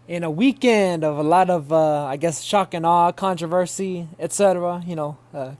In a weekend of a lot of, I guess, shock and awe, controversy, etc.,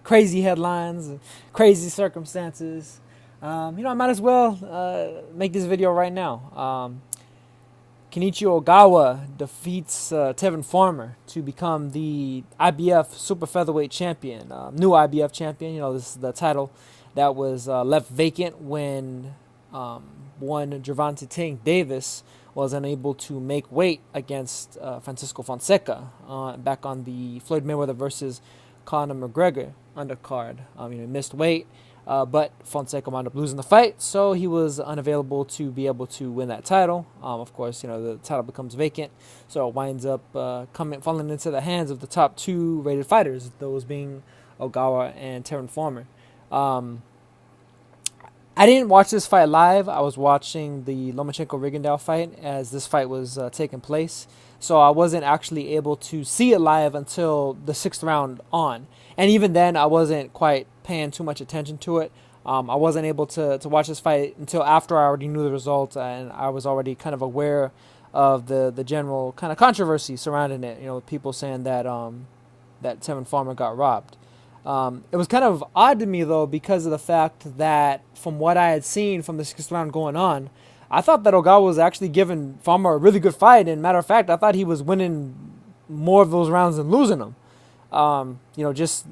crazy headlines, crazy circumstances, I might as well make this video right now. Kenichi Ogawa defeats Tevin Farmer to become the IBF Super Featherweight champion, new IBF champion. This is the title that was left vacant when one Gervonta Tank Davis was unable to make weight against Francisco Fonseca back on the Floyd Mayweather versus Conor McGregor undercard. He missed weight. But Fonseca wound up losing the fight, so he was unavailable to be able to win that title. Of course, the title becomes vacant, so it winds up falling into the hands of the top two rated fighters, those being Ogawa and Tevin Farmer. I didn't watch this fight live. I was watching the Lomachenko-Rigondeaux fight as this fight was taking place. So I wasn't actually able to see it live until the sixth round on. And even then, I wasn't quite paying too much attention to it. I wasn't able to watch this fight until after I already knew the result, and I was already kind of aware of the general kind of controversy surrounding it. People saying that that Tevin Farmer got robbed. It was kind of odd to me, though, because of the fact that from what I had seen from the sixth round going on, I thought that Ogawa was actually giving Farmer a really good fight. And matter of fact, I thought he was winning more of those rounds than losing them. Just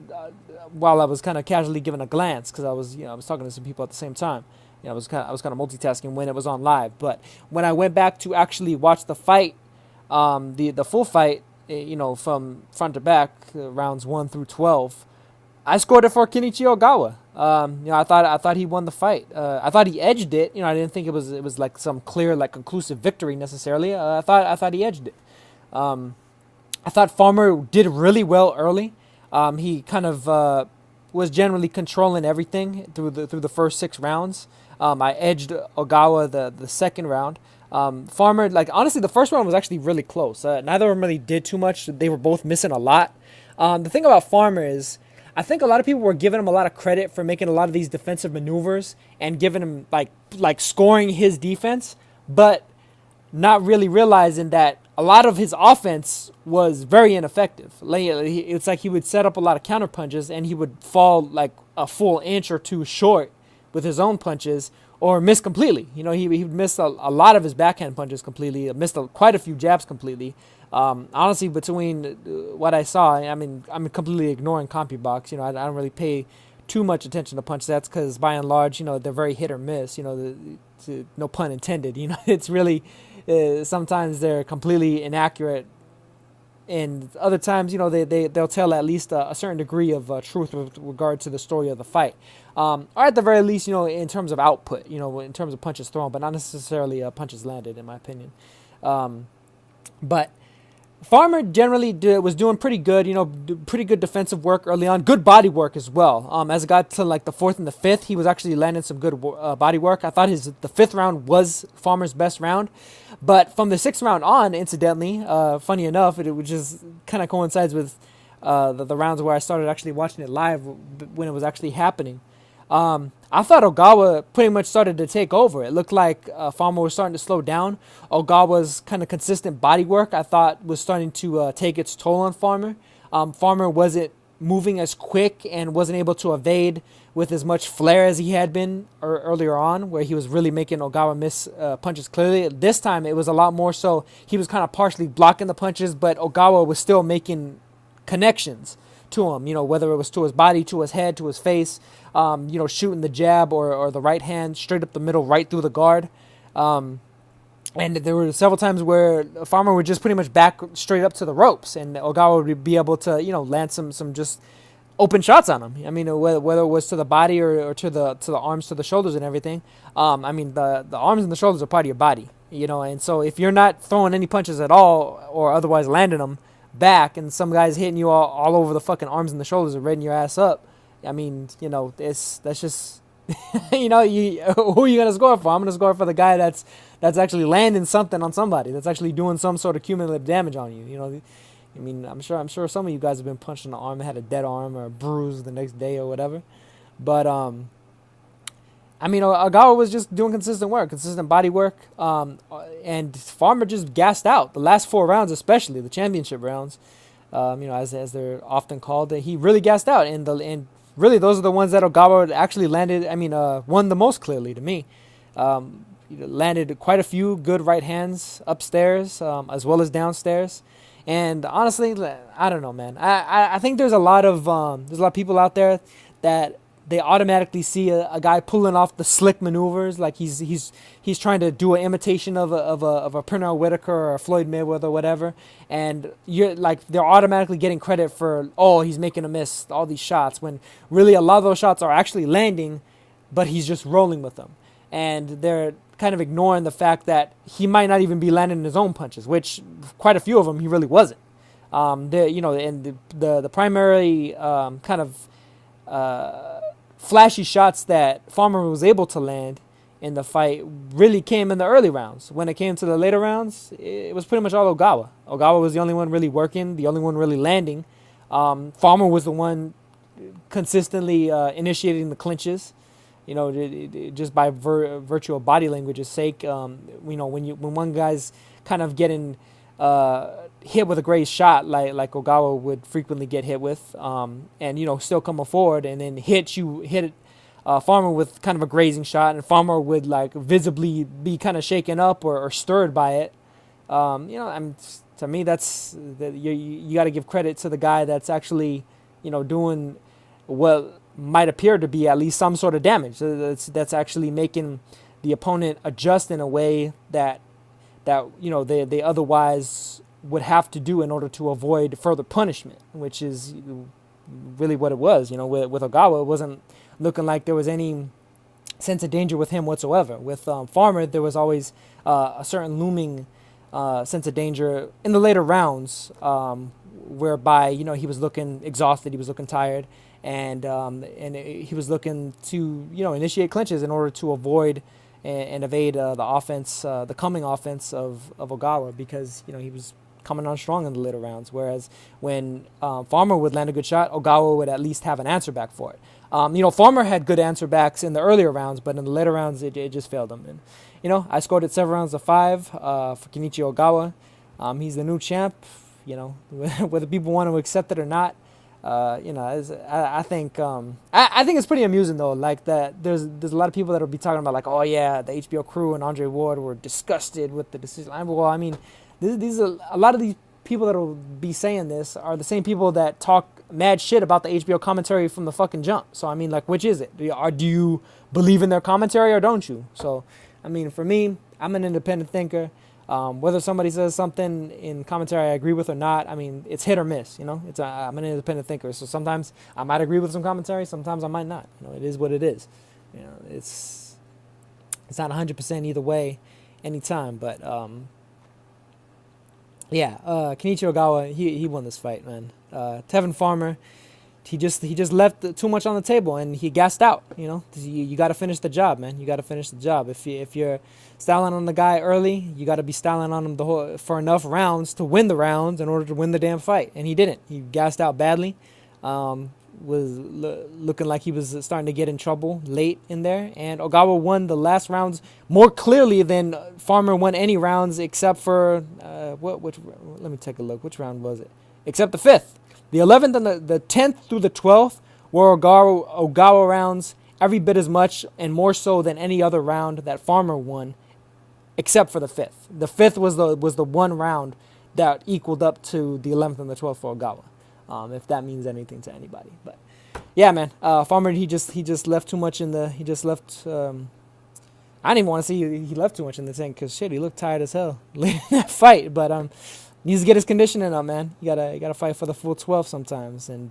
while I was kind of casually giving a glance, because I was talking to some people at the same time. I was kind of multitasking when it was on live. But when I went back to actually watch the fight, the full fight, from front to back, rounds 1 through 12. I scored it for Kenichi Ogawa. I thought he won the fight. I thought he edged it. I didn't think it was like some clear, like conclusive victory necessarily. I thought he edged it. I thought Farmer did really well early. He kind of was generally controlling everything through the first 6 rounds. I edged Ogawa the second round. Farmer, like, honestly, the first round was actually really close. Neither of them really did too much. They were both missing a lot. The thing about Farmer is, I think a lot of people were giving him a lot of credit for making a lot of these defensive maneuvers and giving him like scoring his defense, but not really realizing that a lot of his offense was very ineffective. It's like he would set up a lot of counter punches and he would fall like a full inch or two short with his own punches or miss completely. He missed a lot of his backhand punches completely, missed quite a few jabs completely. Honestly, between what I saw, I'm completely ignoring CompuBox. I don't really pay too much attention to punch stats because by and large, they're very hit or miss. No pun intended. It's really sometimes they're completely inaccurate, and other times, they'll tell at least a certain degree of truth with regard to the story of the fight, or at the very least, in terms of output, in terms of punches thrown, but not necessarily punches landed, in my opinion. But Farmer generally was doing pretty good, pretty good defensive work early on, good body work as well. As it got to like the fourth and the fifth, he was actually landing some good body work. I thought the fifth round was Farmer's best round, but from the sixth round on, incidentally, funny enough, it just kind of coincides with the rounds where I started actually watching it live when it was actually happening. I thought Ogawa pretty much started to take over. It looked like Farmer was starting to slow down. Ogawa's kind of consistent body work, I thought, was starting to take its toll on Farmer. Farmer wasn't moving as quick and wasn't able to evade with as much flair as he had been earlier on, where he was really making Ogawa miss punches clearly. This time, it was a lot more so he was kind of partially blocking the punches, but Ogawa was still making connections to him, whether it was to his body, to his head, to his face, shooting the jab or the right hand straight up the middle, right through the guard. And there were several times where Farmer would just pretty much back straight up to the ropes, and Ogawa would be able to, land some just open shots on him. Whether it was to the body or to the arms, to the shoulders, and everything. The arms and the shoulders are part of your body, and so if you're not throwing any punches at all or otherwise landing them back, and some guys hitting you all over the fucking arms and the shoulders and redding your ass up, that's just who are you gonna score for? I'm gonna score for the guy that's actually landing something on somebody, that's actually doing some sort of cumulative damage on you. I'm sure some of you guys have been punched in the arm and had a dead arm or a bruise the next day or whatever. But I mean, Ogawa was just doing consistent work, consistent body work, and Farmer just gassed out. The last 4 rounds, especially the championship rounds, as they're often called, he really gassed out, and really those are the ones that Ogawa actually landed. I mean, won the most clearly to me. Landed quite a few good right hands upstairs, as well as downstairs. And honestly, I don't know, man. I think there's a lot of people out there that they automatically see a guy pulling off the slick maneuvers, like he's trying to do an imitation of a Pernell Whitaker or a Floyd Mayweather or whatever, and you're like they're automatically getting credit for, oh, he's making a miss, all these shots, when really a lot of those shots are actually landing, but he's just rolling with them, and they're kind of ignoring the fact that he might not even be landing his own punches, which quite a few of them he really wasn't. And the primary kind of flashy shots that Farmer was able to land in the fight really came in the early rounds. When it came to the later rounds, it was pretty much all Ogawa. Ogawa was the only one really working, the only one really landing. Farmer was the one consistently initiating the clinches. Just by virtue of body language's sake. When one guy's kind of getting hit with a great shot, like Ogawa would frequently get hit with, and still coming forward and then hit Farmer with kind of a grazing shot, and Farmer would like visibly be kind of shaken up or stirred by it. To me, you got to give credit to the guy that's actually doing what might appear to be at least some sort of damage. That's actually making the opponent adjust in a way that they otherwise would have to do in order to avoid further punishment, which is really what it was. With Ogawa, it wasn't looking like there was any sense of danger with him whatsoever. With Farmer, there was always a certain looming sense of danger in the later rounds, whereby he was looking exhausted, he was looking tired, and he was looking to initiate clinches in order to avoid and evade the coming offense of Ogawa, because he was coming on strong in the later rounds. Whereas when Farmer would land a good shot, Ogawa would at least have an answer back for it. Farmer had good answer backs in the earlier rounds, but in the later rounds it just failed him. And I scored it 7 rounds to 5 for Kenichi Ogawa. He's the new champ. Whether people want to accept it or not. I think it's pretty amusing though. Like that, there's a lot of people that will be talking about like, oh yeah, the HBO crew and Andre Ward were disgusted with the decision. Well, I mean, these are a lot of these people that will be saying this are the same people that talk mad shit about the HBO commentary from the fucking jump. So I mean, like, which is it? Do you believe in their commentary or don't you? So I mean, for me, I'm an independent thinker. Whether somebody says something in commentary I agree with or not, I mean, it's hit or miss. I'm an independent thinker, so sometimes I might agree with some commentary, sometimes I might not. It is what it is. It's not 100% either way, anytime. But Kenichi Ogawa, he won this fight, man. Tevin Farmer, he just left too much on the table and he gassed out. You got to finish the job, man. You got to finish the job. If you're styling on the guy early, you got to be styling on him for enough rounds to win the rounds in order to win the damn fight. And he didn't. He gassed out badly. Was looking like he was starting to get in trouble late in there. And Ogawa won the last rounds more clearly than Farmer won any rounds except for let me take a look. Which round was it? Except the 5th. The 11th and the 10th through the 12th were Ogawa rounds, every bit as much and more so than any other round that Farmer won, except for the 5th. The 5th was the one round that equaled up to the 11th and the 12th for Ogawa, if that means anything to anybody. But yeah, man, Farmer he just left too much in the. He just left. I didn't even want to see he left too much in the tank because shit, he looked tired as hell late in that fight. But needs to get his conditioning up, man. You gotta fight for the full 12 sometimes, and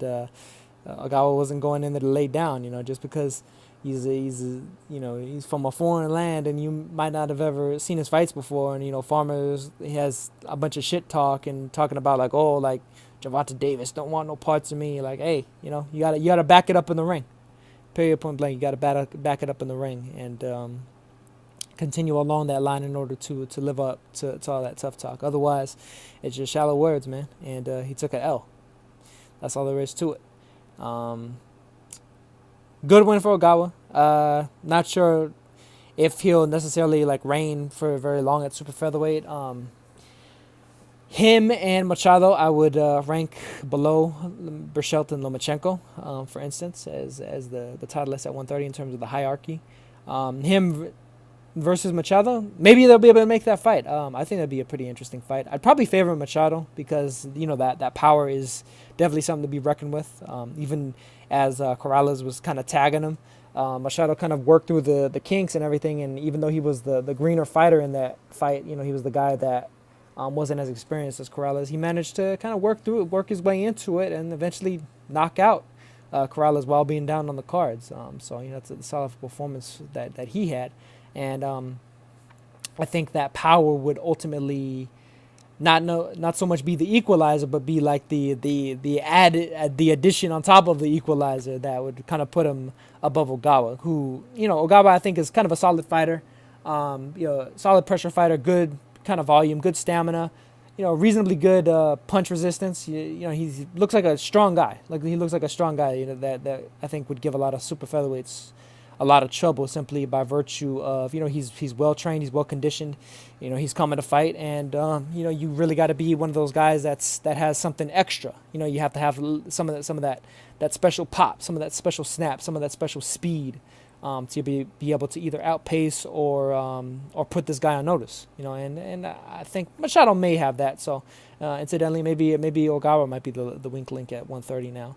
Ogawa wasn't going in there to lay down, just because he's from a foreign land and you might not have ever seen his fights before, and Farmers he has a bunch of shit talk and talking about like, oh, like Gervonta Davis don't want no parts of me. Like, hey, you gotta back it up in the ring. Period, point blank. You gotta back it up in the ring and continue along that line in order to live up to all that tough talk. Otherwise, it's just shallow words, man. And he took an L. That's all there is to it. Good win for Ogawa. Not sure if he'll necessarily like reign for very long at super featherweight. Him and Machado, I would rank below Berchelt and Lomachenko, for instance, as the titleists at 130 in terms of the hierarchy. Him versus Machado, maybe they'll be able to make that fight. I think that'd be a pretty interesting fight. I'd probably favor Machado because that power is definitely something to be reckoned with. Even as Corrales was kind of tagging him, Machado kind of worked through the kinks and everything. And even though he was the greener fighter in that fight, he was the guy that wasn't as experienced as Corrales. He managed to kind of work through it, work his way into it, and eventually knock out Corrales while being down on the cards. So that's a solid performance that he had. And I think that power would ultimately not so much be the equalizer, but be like the addition on top of the equalizer that would kind of put him above Ogawa. Who Ogawa I think is kind of a solid fighter, solid pressure fighter, good kind of volume, good stamina, reasonably good punch resistance. He looks like a strong guy. He looks like a strong guy. That I think would give a lot of super featherweights a lot of trouble simply by virtue of he's well trained, he's well conditioned, he's coming to fight, and you really got to be one of those guys that has something extra. You have to have some of that special pop, some of that special snap, some of that special speed to be able to either outpace or put this guy on notice. And I think Machado may have that. So incidentally, maybe Ogawa might be the weak link at 130 now.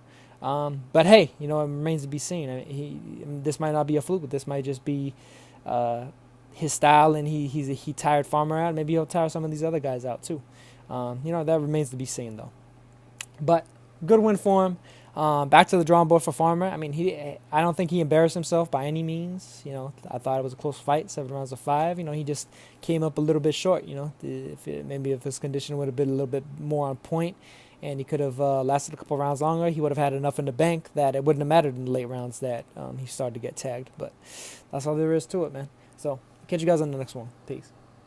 But hey, it remains to be seen. This might not be a fluke, but this might just be his style, and he tired Farmer out. Maybe he'll tire some of these other guys out too. That remains to be seen though. But good win for him. Back to the drawing board for Farmer. I don't think he embarrassed himself by any means. I thought it was a close fight, 7 rounds to 5. He just came up a little bit short. If his condition would have been a little bit more on point, and he could have lasted a couple rounds longer, he would have had enough in the bank that it wouldn't have mattered in the late rounds that he started to get tagged. But that's all there is to it, man. So catch you guys on the next one. Peace.